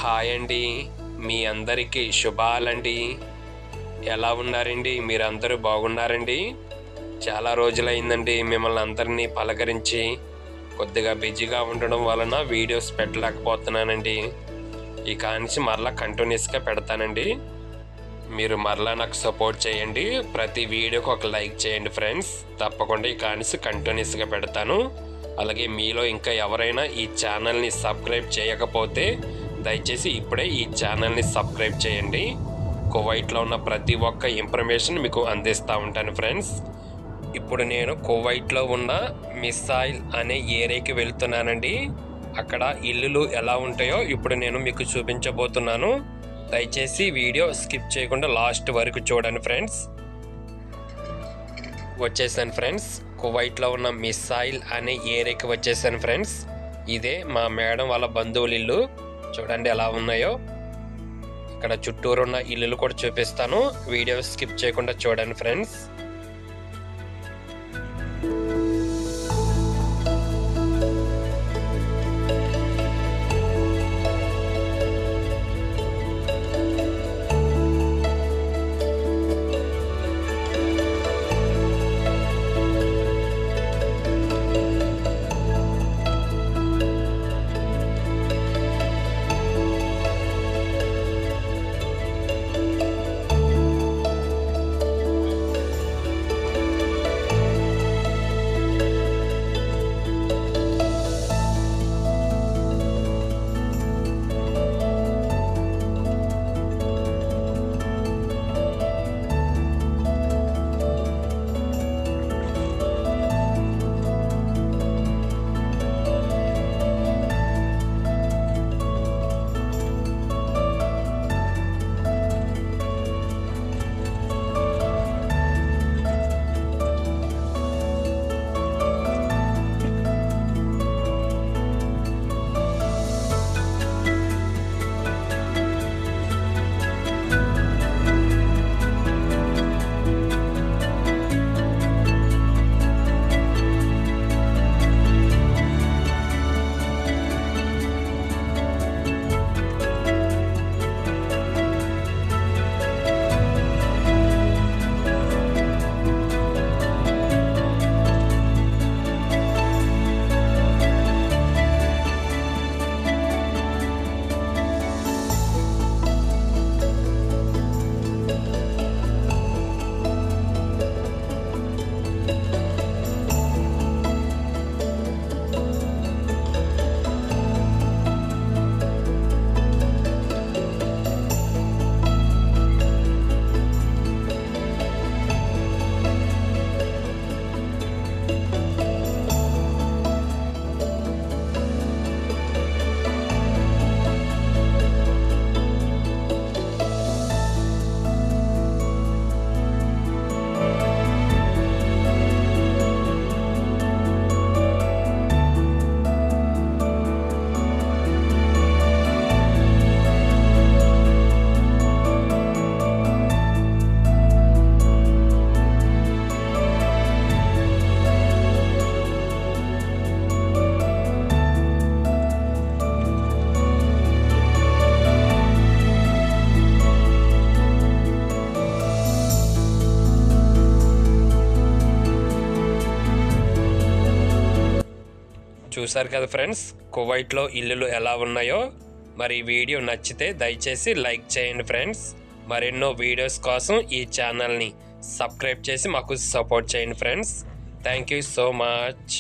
Hi అండి, మీ అందరికీ శుభాలండి. ఎలా ఉన్నారండి? మీరందరూ బాగున్నారండి? చాలా రోజులైందండి మిమ్మల్ని అందరినీ పలకరించి. కొద్దిగా బిజీగా ఉండడం వలన వీడియోస్ పెట్టలేకపోతున్నానండి. ఈ కానించి మరలా కంటిన్యూస్గా పెడతానండి. మీరు మరలా నాకు సపోర్ట్ చేయండి. ప్రతి వీడియోకి ఒక లైక్ చేయండి ఫ్రెండ్స్. తప్పకుండా ఈ కానించి కంటిన్యూస్గా పెడతాను. అలాగే మీలో ఇంకా ఎవరైనా ఈ ఛానల్ని సబ్స్క్రైబ్ చేయకపోతే దయచేసి ఇప్పుడే ఈ ఛానల్ని సబ్స్క్రైబ్ చేయండి. కువైట్లో ఉన్న ప్రతి ఒక్క ఇన్ఫర్మేషన్ మీకు అందిస్తూ ఉంటాను ఫ్రెండ్స్. ఇప్పుడు నేను కువైట్లో ఉన్న మిస్సాయిల్ అనే ఏరియాకి వెళ్తున్నానండి. అక్కడ ఇల్లులు ఎలా ఉంటాయో ఇప్పుడు నేను మీకు చూపించబోతున్నాను. దయచేసి వీడియో స్కిప్ చేయకుండా లాస్ట్ వరకు చూడండి ఫ్రెండ్స్. వచ్చేసాను ఫ్రెండ్స్, కువైట్లో ఉన్న మిస్సాయిల్ అనే ఏరియాకి వచ్చేసాను ఫ్రెండ్స్. ఇదే మా మేడం వాళ్ళ బంధువుల ఇల్లు. చూడండి ఎలా ఉన్నాయో. ఇక్కడ చుట్టూరున్న ఇల్లులు కూడా చూపిస్తాను. వీడియో స్కిప్ చేయకుండా చూడండి ఫ్రెండ్స్. చూసారు కదా ఫ్రెండ్స్, కువైట్లో ఇల్లులు ఎలా ఉన్నాయో. మరి ఈ వీడియో నచ్చితే దయచేసి లైక్ చేయండి ఫ్రెండ్స్. మరెన్నో వీడియోస్ కోసం ఈ ఛానల్ని సబ్స్క్రైబ్ చేసి మాకు సపోర్ట్ చేయండి friends. Thank you so much.